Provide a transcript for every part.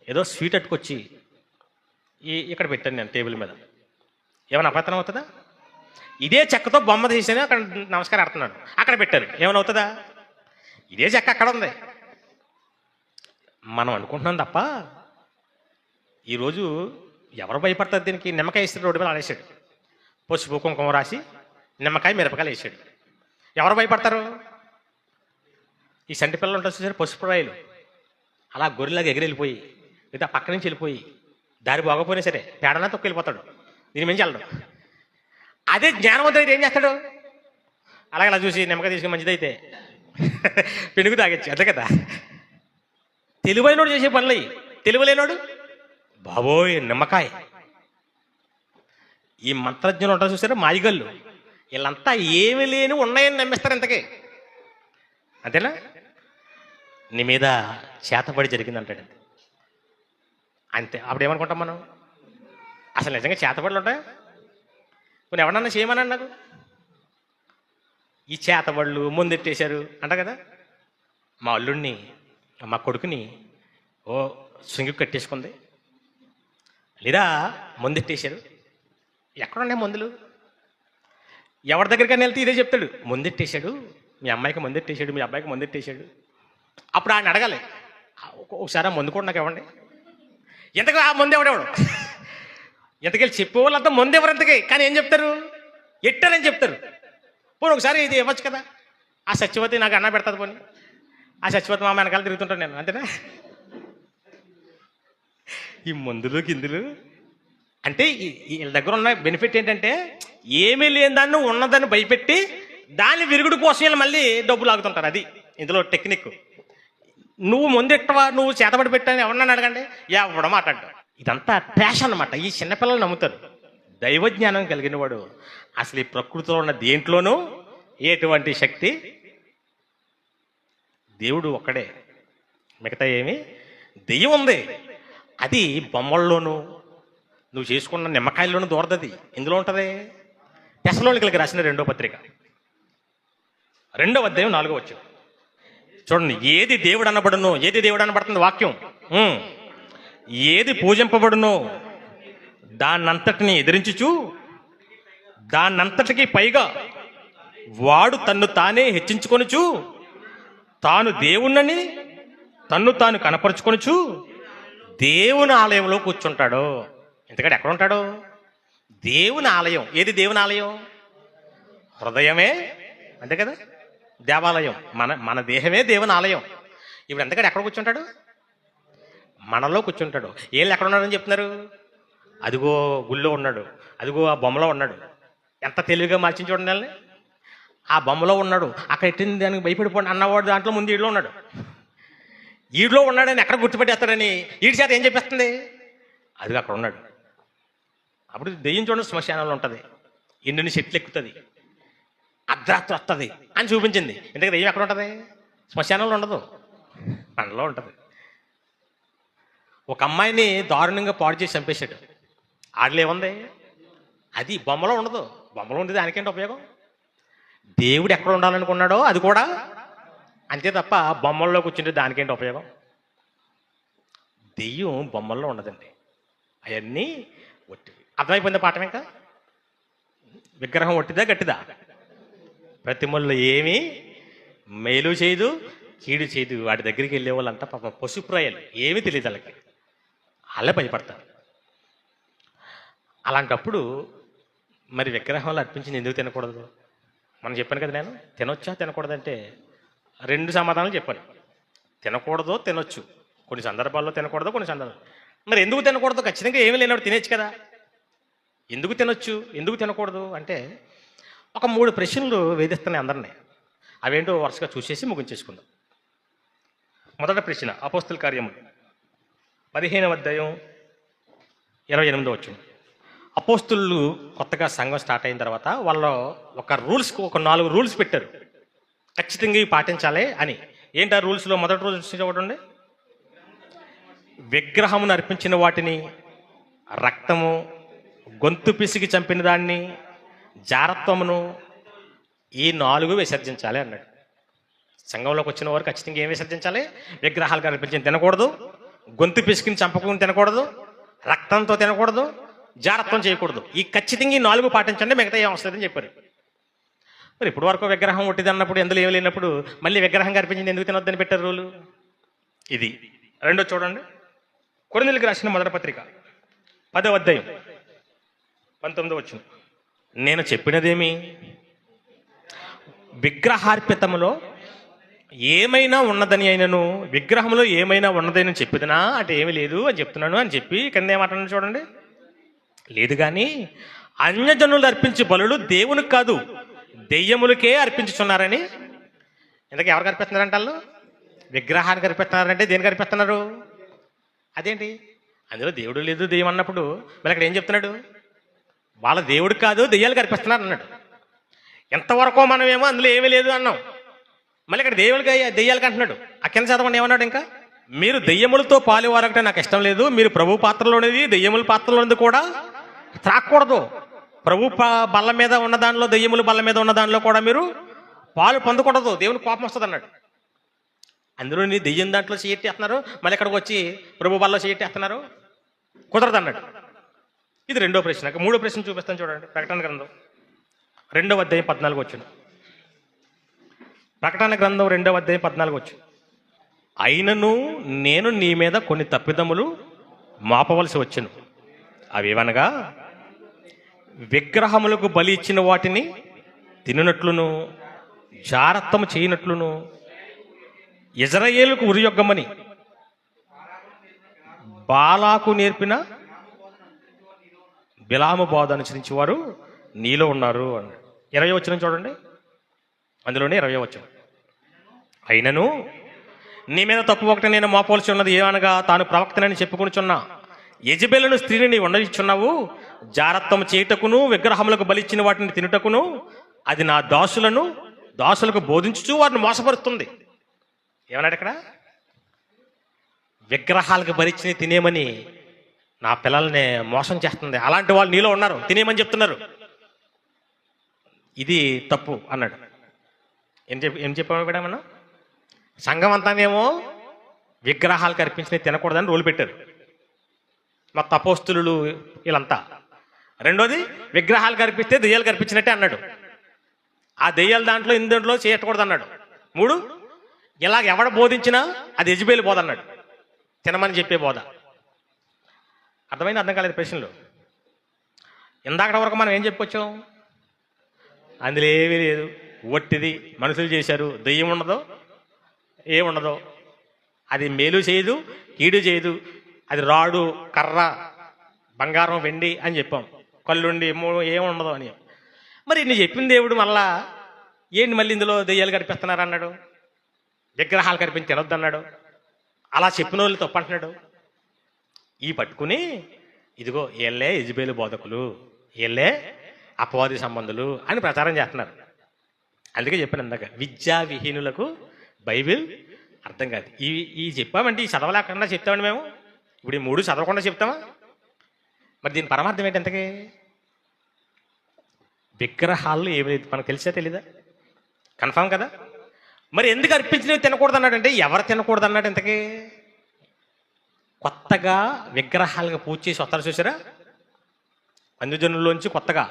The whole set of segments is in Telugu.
ఏదో స్వీట్ అట్టుకొచ్చి ఇక్కడ పెట్టాను నేను టేబుల్ మీద. ఏమైనా అపవిత్రం అవుతుందా? ఇదే చెక్కతో బొమ్మ తీసాను, అక్కడ నమస్కారం ఆడుతున్నాడు, అక్కడ పెట్టాను, ఏమైనా అవుతుందా? ఇదే చెక్క అక్కడ ఉంది. మనం అనుకుంటున్నాం తప్ప ఈరోజు ఎవరు భయపడతారు దీనికి? నిమ్మకాయ వేస్తే రోడ్డు మీద ఆడేసాడు, పసుపు కుంకుమ రాసి నిమ్మకాయ మిరపకాయలు వేసాడు. ఎవరు భయపడతారు? ఈ సంటి పిల్లలు ఉంటుంది చూసారు, పసుపు రాయలు, అలా గొర్రెలాగా ఎగిరెళ్ళిపోయి లేదా పక్క నుంచి వెళ్ళిపోయి దారి బాగోపోయినా సరే పేడనా తొక్కు వెళ్ళిపోతాడు, దీని మించి వెళ్ళడం. అదే జ్ఞానవంతుడు అయితే ఏం చేస్తాడు? అలాగే అలా చూసి నిమ్మకాయ తీసుకుని మంచిదైతే పెనుగు తాగొచ్చు, అంతే కదా. తెలివైనోడు చేసే పనులు. తెలివలేనోడు బాబోయ్ నిమ్మకాయ. ఈ మంత్రజ్ఞులు ఉంటారు చూసారా, మాయిగళ్ళు, వీళ్ళంతా ఏమి లేని ఉన్నాయని నమ్మిస్తారు ఇంతకీ, అంతేనా? నీ మీద చేతబడి జరిగిందంటాడు అంతే. అప్పుడు ఏమనుకుంటాం మనం? అసలు నిజంగా చేతబడులు ఉంటాయి? కొన్ని ఎవరన్నా చేయమన్నాడు నాకు, ఈ చేతబడులు ముందెట్టేశారు అంట కదా. మా అల్లుడిని మా కొడుకుని స్వింగి కట్టేసుకుంది, లేదా ముందెట్టేశారు. ఎక్కడున్నాయి మందులు? ఎవరి దగ్గరికైనా వెళ్తే ఇదే చెప్తాడు, ముందెట్టేశాడు, మీ అమ్మాయికి ముందెట్టేశాడు, మీ అబ్బాయికి ముందెట్టేశాడు. అప్పుడు ఆయన అడగాలి, ఒకసారి ఆ మందు కూడా నాకు ఇవ్వండి. ఎంతకు ఆ మందు ఎవడెవడు? ఎంతకెళ్ళి చెప్పేవాళ్ళంతా మందు ఎవరు ఎంతకి? కానీ ఏం చెప్తారు? ఎట్టారని చెప్తారు. పోనీ ఒకసారి ఇది ఇవ్వచ్చు కదా. ఆ సత్యవతి నాకు అన్న పెడతాది, పోనీ ఆ సత్యవతి మా వెనకాల తిరుగుతుంటాను నేను, అంతేనా? ఈ మందులు గిందులు అంటే వీళ్ళ దగ్గర ఉన్న బెనిఫిట్ ఏంటంటే, ఏమీ లేని దాన్ని ఉన్నదాన్ని భయపెట్టి దాన్ని విరుగుడు కోసం వీళ్ళు మళ్ళీ డబ్బులు ఆగుతుంటారు. అది ఇందులో టెక్నిక్. నువ్వు ముందెట్టవా, నువ్వు చేతబడి పెట్టాని ఎవరన్నా అడగండి, ఎవడ మాట్లాడ్డా. ఇదంతా ప్యాషన్ అనమాట. ఈ చిన్నపిల్లలు నమ్ముతారు. దైవజ్ఞానం కలిగిన వాడు అసలు ఈ ప్రకృతిలో ఉన్న దేంట్లోనూ ఎటువంటి శక్తి, దేవుడు ఒక్కడే, మిగతా ఏమి దెయ్యం ఉంది. అది బొమ్మల్లోనూ నువ్వు చేసుకున్న నిమ్మకాయల్లోనూ దూరదది. ఇందులో ఉంటుంది. తెస్సలోనికైలకు రాసిన 2వ పత్రిక 2వ అధ్యాయం 4వ వచనం చూడండి. ఏది దేవుడు అనబడునో, ఏది దేవుడు అనబడుతుంది వాక్యం, ఏది పూజింపబడునో దాన్నంతటిని ఎదిరించుచు దాన్నంతటికి పైగా వాడు తన్ను తానే హెచ్చించుకొనుచు తాను దేవుణ్ణని తన్ను తాను కనపరుచుకొనుచు దేవుని ఆలయంలో కూర్చుంటాడు. ఎందుకంటే ఎక్కడ ఉంటాడు? దేవుని ఆలయం. ఏది దేవుని ఆలయం? హృదయమే, అంతే కదా, దేవాలయం. మన దేహమే దేవుని ఆలయం. ఇప్పుడు ఎందుకంటే ఎక్కడ కూర్చుంటాడు? మనలో కూర్చుంటాడు. వీళ్ళు ఎక్కడ ఉన్నాడని చెప్తున్నారు? అదిగో గుళ్ళో ఉన్నాడు, అదిగో ఆ బొమ్మలో ఉన్నాడు. ఎంత తెలివిగా మార్చించి చూడండి వాళ్ళని. ఆ బొమ్మలో ఉన్నాడు, అక్కడ ఎట్టింది దానికి భయపడిపోండి అన్నవాడు దాంట్లో ముందు ఈడులో ఉన్నాడు. ఈడులో ఉన్నాడని ఎక్కడ గుర్తుపెట్టేస్తాడని ఈడి చేత ఏం చెప్పేస్తుంది? అదిగో అక్కడ ఉన్నాడు. అప్పుడు దెయ్యం చూడండి శ్మశానంలో ఉంటుంది, ఎండిని చెట్లు ఎక్కుతుంది, అర్ధరాత్రి వస్తుంది అని చూపించింది. ఎందుకంటే దెయ్యం ఎక్కడ ఉంటుంది? శ్మశానంలో ఉండదు, మనలో ఉంటుంది. ఒక అమ్మాయిని దారుణంగా పాడు చేసి చంపేశాడు. ఆడలేముంది? అది బొమ్మలో ఉండదు. బొమ్మలో ఉంది దానికేంటి ఉపయోగం? దేవుడు ఎక్కడ ఉండాలనుకున్నాడో అది కూడా అంతే తప్ప బొమ్మల్లో కూర్చుంటే దానికేంటి ఉపయోగం? దెయ్యం బొమ్మల్లో ఉండదండి, అవన్నీ ఒట్టివి. అర్థమైపోయింది పాఠం. ఇంకా విగ్రహం ఒట్టిదా గట్టిదా? ప్రతిమల్లో ఏమీ మేలు చేయదు, కీడు చేయదు. వాటి దగ్గరికి వెళ్ళే వాళ్ళంతా పాపం పశుప్రాయాలు, ఏమీ తెలియదు వాళ్ళకి, వాళ్ళే భయపడతారు. అలాంటప్పుడు మరి విగ్రహాలు అర్పించింది ఎందుకు తినకూడదు? మనం చెప్పాను కదా, నేను తినొచ్చా తినకూడదంటే 2 సమాధానాలు చెప్పాను. తినకూడదో తినొచ్చు, కొన్ని సందర్భాల్లో తినకూడదు, కొన్ని సందర్భాలు. మరి ఎందుకు తినకూడదు? ఖచ్చితంగా ఏమీ లేనప్పుడు తినేచ్చు కదా. ఎందుకు తినొచ్చు, ఎందుకు తినకూడదు అంటే ఒక 3 ప్రశ్నలు వేధిస్తున్నాయి అందరినీ. అవేంటో వరుసగా చూసేసి ముగించేసుకుందాం. మొదటి ప్రశ్న అపోస్తుల కార్యములు 15వ అధ్యాయం 28వ వచనం. అపోస్తులు కొత్తగా సంఘం స్టార్ట్ అయిన తర్వాత వాళ్ళు ఒక 4 రూల్స్ పెట్టారు, ఖచ్చితంగా ఇవి పాటించాలి అని. ఏంటి ఆ రూల్స్లో? మొదటి రూల్స్ చూడండి. విగ్రహమును అర్పించిన వాటిని, రక్తము, గొంతు పిసికి చంపిన దాన్ని, జారత్వమును, ఈ 4 విసర్జించాలి అన్నాడు. సంఘంలోకి వచ్చిన వారు ఖచ్చితంగా ఏం విసర్జించాలి? విగ్రహాలకు అర్పించింది తినకూడదు, గొంతు పిసికిని చంపకుని తినకూడదు, రక్తంతో తినకూడదు, జారత్వం చేయకూడదు. ఈ ఖచ్చితంగా ఈ 4 పాటించండి, మిగతా ఏం వస్తుందని చెప్పారు. మరి ఇప్పుడు వరకు విగ్రహం ఒట్టిది అన్నప్పుడు, ఎందులో ఏమి లేనప్పుడు మళ్ళీ విగ్రహం కనిపించింది ఎందుకు తినొద్దని పెట్టారు రూలు. ఇది రెండో చూడండి, కొరింథీయులకు రాసిన మొదటి పత్రిక 10వ అధ్యాయం 19వ వచనం. నేను చెప్పినదేమి, విగ్రహార్పితములో ఏమైనా ఉన్నదని అయినను, విగ్రహంలో ఏమైనా ఉన్నదని చెప్పిదనా అంటే ఏమీ లేదు అని చెప్తున్నాను అని చెప్పి కింద ఏమంటున్నాను చూడండి. లేదు కానీ అన్యజనులు అర్పించే బలులు దేవునికి కాదు దెయ్యములకే అర్పించుచున్నారని. ఇంతకీ ఎవరికి అర్పిస్తున్నారంట వాళ్ళు? విగ్రహానికి అర్పిస్తున్నారంటే దేనికి అర్పిస్తున్నారు? అదేంటి, అందులో దేవుడు లేదు దెయ్యం అన్నప్పుడు మళ్ళీ అక్కడ ఏం చెప్తున్నాడు? వాళ్ళ దేవుడు కాదు దెయ్యాలకు అర్పిస్తున్నారు అన్నాడు. ఎంతవరకు మనమేమో అందులో ఏమీ లేదు అన్నాం, మళ్ళీ ఇక్కడ దెయ్యాలకు అంటున్నాడు. ఆ కింద చదవండి ఏమన్నాడు ఇంకా, మీరు దెయ్యములతో పాలువారంటే నాకు ఇష్టం లేదు, మీరు ప్రభు పాత్రలోనిది దెయ్యముల పాత్రలోనిది కూడా త్రాక్కూడదు. ప్రభు బల్ల మీద ఉన్న దానిలో, దెయ్యముల బల్ల మీద ఉన్న దానిలో కూడా మీరు పాలు పొందకూడదు, దేవుని కోపం వస్తుంది అన్నాడు. అందులో నీ దెయ్యం దాంట్లో చేయట్టేస్తున్నారు, మళ్ళీ ఇక్కడికి వచ్చి ప్రభు బల్లో చేయట్టేస్తున్నారు, కుదరదు అన్నాడు. ఇది రెండో ప్రశ్న. మూడో ప్రశ్న చూపిస్తాను చూడండి, ప్రకటన గ్రంథం 2వ అధ్యాయం 14 వచ్చును. ప్రకటన గ్రంథం 2వ అధ్యాయం 14 వచ్చు. అయినను నేను నీ మీద కొన్ని తప్పిదములు మోపవలసి వచ్చును. అవేవనగా, విగ్రహములకు బలి ఇచ్చిన వాటిని తినునట్లును, జారత్వము చేయనట్లును, ఇజ్రాయేలుకు ఉరియొగ్గమని బాలాకు నేర్పిన బిలాము బోధ అనుసరించి వారు నీలో ఉన్నారు అన్నాడు. 20వ వచనం చూడండి, అందులోనే 20వ వచనం. అయినను నీ మీద తప్పు ఒకటి నేను మోపవలసి ఉన్నది ఏమనగా, తాను ప్రవక్తనని చెప్పుకొనిచున్నా యెజెబెలును స్త్రీని నీ ఉండనిచ్చున్నావు, జారత్వం చేయుటకును విగ్రహములకు బలిచ్చిన వాటిని తినుటకును అది నా దాసులకు బోధించుచు వారిని మోసపరుస్తుంది. ఏమన్నాడు ఇక్కడ? విగ్రహాలకు బలిచ్చిన తినేమని నా పిల్లల్ని మోసం చేస్తుంది, అలాంటి వాళ్ళు నీలో ఉన్నారు, తినేమని చెప్తున్నారు, ఇది తప్పు అన్నాడు. ఏం చెప్పాము ఇక్కడ మనం? సంఘం అంతానేమో విగ్రహాలకు అర్పించినవి తినకూడదని రూల్ పెట్టారు, మా అపోస్తులు వీళ్ళంతా. రెండోది, విగ్రహాలకు అర్పిస్తే దెయ్యాలకు అర్పించినట్టే అన్నాడు. ఆ దెయ్యాల దాంట్లో ఇందులో చేయకూడదు అన్నాడు. 3, ఇలాగ ఎవడ బోధించినా అది యెజెబెలు బోధ అన్నాడు, తినమని చెప్పే బోధ. అర్థమైంది? అర్థం కాలేదు ప్రశ్నలు. ఇందాక వరకు మనం ఏం చెప్పుకొచ్చాం? అందులో ఏమీ లేదు, ఒట్టిది, మనుషులు చేశారు, దెయ్యం ఉండదు, ఏముండదు, అది మేలు చేయదు కీడు చేయదు, అది రాడు కర్ర బంగారం వెండి అని చెప్పాం, కళ్ళుండి ఏముండదు అని. మరి నీ చెప్పిన దేవుడు మళ్ళా ఏంటి మళ్ళీ ఇందులో దెయ్యాలు కనిపిస్తున్నారు అన్నాడు, విగ్రహాలు కనిపించి తినొద్దు అన్నాడు, అలా చెప్పిన వాళ్ళు తప్పు అంటున్నాడు. ఈ పట్టుకుని ఇదిగో వీళ్ళే యెజెబెలు బోధకులు, వీళ్ళే అపవాది సంబంధులు అని ప్రచారం చేస్తున్నారు. అందుకే చెప్పాను ఇందాక, విద్యా విహీనులకు బైబిల్ అర్థం కాదు. ఈ చెప్పామంటే ఈ చదవలేకుండా చెప్తామండి మేము. ఇప్పుడు ఈ 3 చదవకుండా చెప్తామా? మరి దీని పరమార్థం ఏంటి? ఎంతకీ విగ్రహాలు ఏమి లేదు మనకు తెలిసా తెలీదా? కన్ఫామ్ కదా. మరి ఎందుకు అర్పించినవి తినకూడదు అన్నాడు అంటే ఎవరు తినకూడదు అన్నాడు? ఇంతకీ కొత్తగా విగ్రహాలకు పూజ చేసి వస్తారు చూసారా, అన్యజనుల్లోంచి కొత్తగా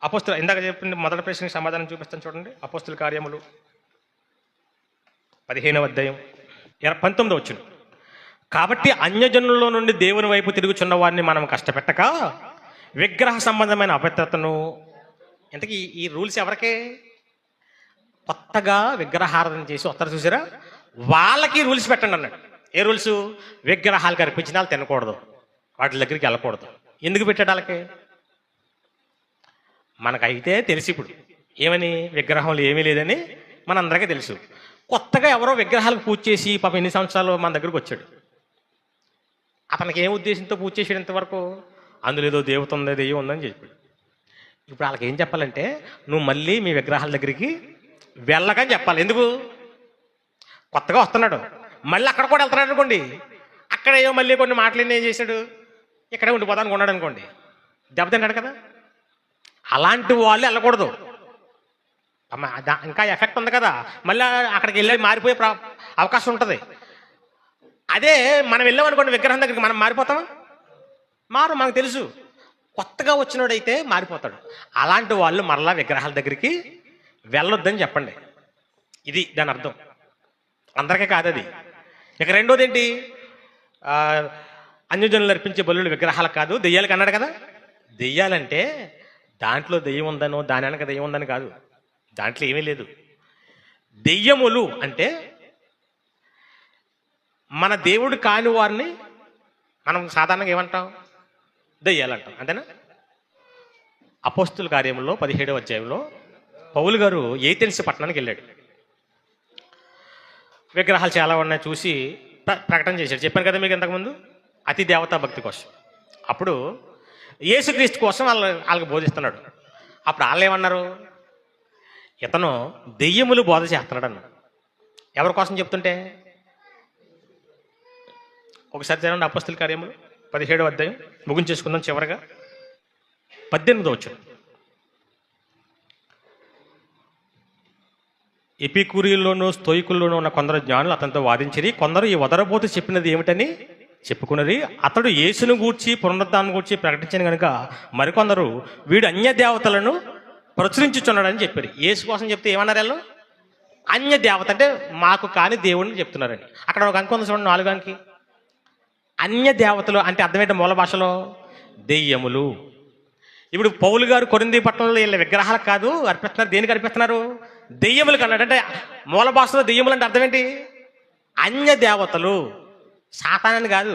అపోస్తులు. ఇందాక చెప్పిన మొదటి ప్రశ్నకి సమాధానం చూపిస్తాను చూడండి, అపోస్తుల కార్యములు 15వ అధ్యాయం 19వ వచనం. కాబట్టి అన్యజనుల్లో నుండి దేవుని వైపు తిరుగుచున్న వారిని మనం కష్టపెట్టక విగ్రహ సంబంధమైన అపవిత్రతను. ఇంతకీ ఈ రూల్స్ ఎవరికే? కొత్తగా విగ్రహారాధన చేసి వస్తారు చూసారా, వాళ్ళకి రూల్స్ పెట్టండి అన్నాడు. ఏ రూల్స్? విగ్రహాలకు అర్పించిన వాళ్ళు తినకూడదు, వాటి దగ్గరికి వెళ్ళకూడదు. ఎందుకు పెట్టాడు వాళ్ళకి? మనకైతే తెలిసి ఇప్పుడు ఏమని, విగ్రహంలో ఏమీ లేదని మనందరికీ తెలుసు. కొత్తగా ఎవరో విగ్రహాలకు పూజ చేసి పాపం ఎన్ని సంవత్సరాలు మన దగ్గరకు వచ్చాడు, అతనికి ఏం ఉద్దేశంతో పూజ చేసాడు ఇంతవరకు? అందులో ఏదో దేవత ఉంది, దెయ్యం ఉందని చెప్పాడు. ఇప్పుడు వాళ్ళకి ఏం చెప్పాలంటే, నువ్వు మళ్ళీ మీ విగ్రహాల దగ్గరికి వెళ్ళకని చెప్పాలి. ఎందుకు? కొత్తగా వస్తున్నాడు, మళ్ళీ అక్కడ కూడా వెళ్తున్నాడు అనుకోండి, అక్కడ ఏమో మళ్ళీ కొన్ని మాటలు ఏం చేశాడు, ఇక్కడే ఉండిపోతానికి ఉన్నాడు అనుకోండి, దెబ్బతింటాడు కదా. అలాంటి వాళ్ళు వెళ్ళకూడదు. ఇంకా ఎఫెక్ట్ ఉంది కదా, మళ్ళీ అక్కడికి వెళ్ళి మారిపోయే అవకాశం ఉంటుంది. అదే మనం వెళ్ళామనుకోండి విగ్రహం దగ్గరికి, మనం మారిపోతామా? మనకు తెలుసు. కొత్తగా వచ్చినోడైతే మారిపోతాడు. అలాంటి వాళ్ళు మరలా విగ్రహాల దగ్గరికి వెళ్ళొద్దని చెప్పండి. ఇది దాని అర్థం. అందరికీ కాదు అది. ఇక రెండోది ఏంటి? అన్యజనులు అర్పించే బలులు విగ్రహాలు కాదు, దెయ్యాలకు అన్నాడు కదా. దెయ్యాలంటే దాంట్లో దెయ్యం ఉందనో దాని వెనక దెయ్యం ఉందని కాదు. దాంట్లో ఏమీ లేదు. దెయ్యములు అంటే మన దేవుడు కాని వారిని మనం సాధారణంగా ఏమంటాం? దెయ్యాలంటాం. అంతేనా? అపోస్తుల కార్యములో 17వ అధ్యాయంలో పౌలు గారు ఏథెన్స్ పట్టణానికి వెళ్ళాడు. విగ్రహాలు చాలా ఉన్నాయి చూసి ప్రకటన చేశాడు. చెప్పాను కదా మీకు ఇంతకుముందు, అతి దేవతా భక్తి కోసం. అప్పుడు యేసుక్రీస్తు కోసం వాళ్ళకి బోధిస్తున్నాడు. అప్పుడు వాళ్ళు ఏమన్నారు? ఇతను దెయ్యములు బోధ చేస్తున్నాడు అన్నాడు. ఎవరి కోసం చెప్తుంటే? ఒకసారి చదవండి అపోస్తుల కార్యములు 17వ అధ్యాయం, ముగించేసుకుందాం చివరగా 18వ వచనం. ఎపికూరీల్లోనూ స్తోయికుల్లోనూ ఉన్న కొందరు జ్ఞానులు అతనితో వాదించిరి. కొందరు ఈ వదరబోతు చెప్పినది ఏమిటని చెప్పుకున్నది. అతడు యేసును గూర్చి పునరుద్ధానం గూర్చి ప్రకటించిన కనుక మరికొందరు వీడు అన్య దేవతలను ప్రచురించుచున్నాడని చెప్పారు. యేసు కోసం చెప్తే ఏమన్నారు వాళ్ళు? అన్య దేవత అంటే మాకు కాని దేవుడిని చెప్తున్నారని. అక్కడ ఒక అంకి ఉంది చూడండి, 4వ అంకి. అన్య దేవతలు అంటే అర్థమేంటి? మూల భాషలో దెయ్యములు. ఇప్పుడు పౌలు గారు కొరింథీ పట్టణంలో వీళ్ళ విగ్రహాలకు కాదు అర్పిస్తున్నారు. దేనికి అర్పిస్తున్నారు? దెయ్యములకు అన్నాడు. అంటే మూల భాషలో దెయ్యములు అంటే అర్థం ఏంటి? అన్య దేవతలు, సాతానని కాదు.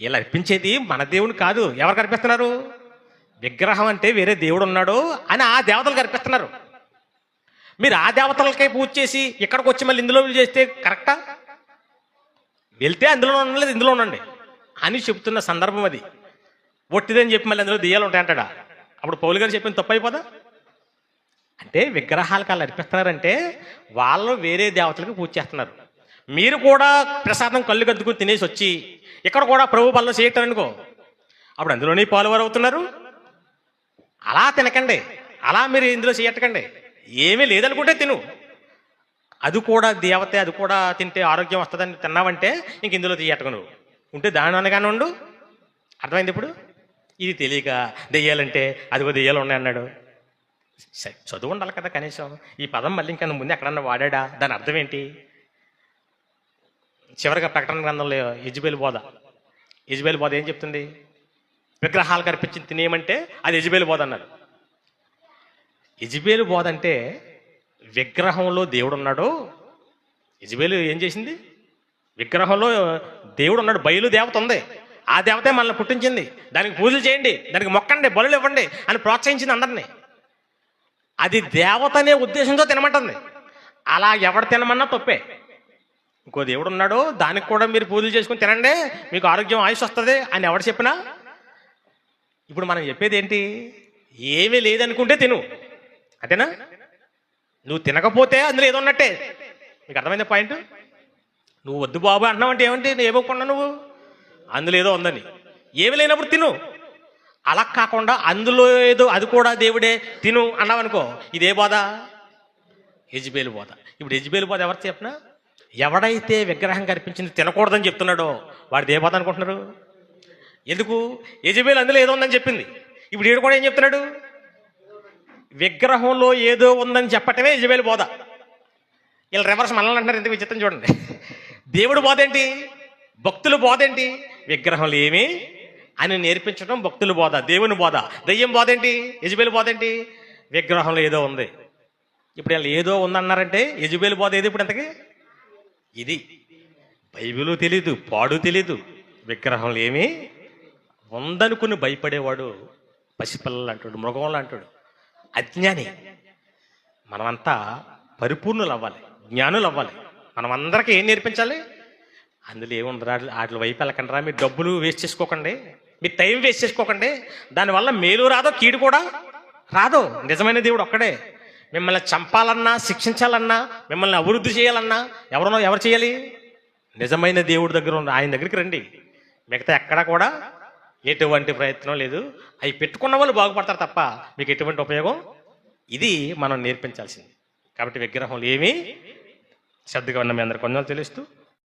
వీళ్ళు అర్పించేది మన దేవుని కాదు. ఎవరికి అర్పిస్తున్నారు? విగ్రహం అంటే వేరే దేవుడు ఉన్నాడు అని ఆ దేవతలకు అర్పిస్తున్నారు. మీరు ఆ దేవతలకే పూజ చేసి ఇక్కడికి వచ్చి మళ్ళీ ఇందులో చేస్తే కరెక్టా? వెళ్తే అందులో ఉండలేదు, ఇందులో ఉండండి అని చెప్తున్న సందర్భం అది. ఒట్టిదని చెప్పి మళ్ళీ అందులో దెయ్యాలు ఉంటాయంటాడా? అప్పుడు పౌలు గారు చెప్పింది తప్పు అయిపోదా? అంటే విగ్రహాలకు వాళ్ళు అర్పిస్తున్నారంటే వాళ్ళు వేరే దేవతలకు పూజ చేస్తున్నారు. మీరు కూడా ప్రసాదం కళ్ళు గద్దుకుని తినేసి వచ్చి ఇక్కడ కూడా ప్రభు పనులు చేయటనుకో, అప్పుడు అందులోనే పాలువారు అవుతున్నారు. అలా తినకండి, అలా మీరు ఇందులో చేయటకండి. ఏమీ లేదనుకుంటే తిను, అది కూడా దేవతే, అది కూడా తింటే ఆరోగ్యం వస్తుందని తిన్నావంటే ఇంక ఇందులో తీయటకు నువ్వు ఉంటే దాని అనగానే ఉండు. అర్థమైంది? ఇప్పుడు ఇది తెలియక దెయ్యాలంటే అదిగో దెయ్యాలు ఉన్నాయన్నాడు. చదువు ఉండాలి కదా కనీసం. ఈ పదం మళ్ళీ ఇంకా ముందు ఎక్కడన్నా వాడా? దాని అర్థం ఏంటి? చివరిగా ప్రకటన గ్రంథంలో యెజబెలు బోధ ఏం చెప్తుంది? విగ్రహాలకు అర్పించి తినేయమంటే అది యెజబెలు బోధ అన్నారు. యెజబెలు బోధ అంటే విగ్రహంలో దేవుడు ఉన్నాడు. యెజబెలు ఏం చేసింది? విగ్రహంలో దేవుడు ఉన్నాడు, బయలు దేవత ఉంది, ఆ దేవతే మనల్ని పుట్టించింది, దానికి పూజలు చేయండి, దానికి మొక్కండి, బలులు ఇవ్వండి అని ప్రోత్సహించింది అందరినీ. అది దేవత అనే ఉద్దేశంతో తినమంటుంది. అలా ఎవడు తినమన్నా తప్పే. ఇంకో దేవుడు ఉన్నాడు, దానికి కూడా మీరు పూజలు చేసుకుని తినండి, మీకు ఆరోగ్యం ఆయుష్ వస్తుంది అని ఎవడు చెప్పినా. ఇప్పుడు మనం చెప్పేది ఏంటి? ఏమీ లేదనుకుంటే తిను, అంతేనా? నువ్వు తినకపోతే అందులో ఏదో ఉన్నట్టే. మీకు అర్థమైంది పాయింట్? నువ్వు వద్దు బాబు అంటున్నావు అంటే ఏమంటే ఏమోకుండా నువ్వు అందులో ఏదో ఉందని. ఏమి లేనప్పుడు తిను. అలా కాకుండా అందులో ఏదో అది కూడా దేవుడే తిను అన్నావనుకో, ఇదే బోధ? యెజబెలు బోధ. ఇప్పుడు యెజబెలు బోధ ఎవరు చెప్పినా, ఎవడైతే విగ్రహం కనిపించింది తినకూడదని చెప్తున్నాడో వాడిది ఏ బోధ అనుకుంటున్నారు? ఎందుకు? యెజబెలు అందులో ఏదో ఉందని చెప్పింది. ఇప్పుడు ఈడు కూడా ఏం చెప్తున్నాడు? విగ్రహంలో ఏదో ఉందని చెప్పటమే యెజబెలు బోధ. వీళ్ళు రివర్స్ మనల్ని అంటున్నారు. ఎందుకు విచిత్రం చూడండి. దేవుడు బోధ ఏంటి? భక్తులు బోధ ఏంటి? విగ్రహంలో ఏమి అని నేర్పించడం భక్తుల బోధ, దేవుని బోధ. దెయ్యం బోధ ఏంటి? యెజబెలు బోధ ఏంటి? విగ్రహంలో ఏదో ఉంది. ఇప్పుడు వీళ్ళు ఏదో ఉందన్నారంటే యెజబెలు బోధ ఏది ఇప్పుడు ఎంతకి? ఇది బైబిలు తెలీదు, పాడు తెలీదు, విగ్రహంలో ఏమి ఉందనుకుని భయపడేవాడు పసిపిల్లలు అంటాడు, మృగంలు అంటాడు, అజ్ఞాని. మనమంతా పరిపూర్ణులు అవ్వాలి, జ్ఞానులు అవ్వాలి. మనం అందరికీ ఏం నేర్పించాలి? అందులో ఏముండరా, వాటి వైపు వెళ్ళకండి, మీరు డబ్బులు వేస్ట్ చేసుకోకండి, మీరు టైం వేస్ట్ చేసుకోకండి, దానివల్ల మేలు రాదో కీడు కూడా రాదు. నిజమైన దేవుడు ఒక్కడే. మిమ్మల్ని చంపాలన్నా, శిక్షించాలన్నా, మిమ్మల్ని అభివృద్ధి చేయాలన్నా ఎవరు చేయాలి? నిజమైన దేవుడి దగ్గర ఉన్న ఆయన దగ్గరికి రండి. మిగతా ఎక్కడా కూడా ఎటువంటి ప్రయత్నం లేదు. అవి పెట్టుకున్న వాళ్ళు బాగుపడతారు తప్ప మీకు ఎటువంటి ఉపయోగం. ఇది మనం నేర్పించాల్సింది. కాబట్టి విగ్రహంలో ఏమీ శ్రద్ధగా ఉన్న మీ అందరికి కొంచెం తెలుస్తూ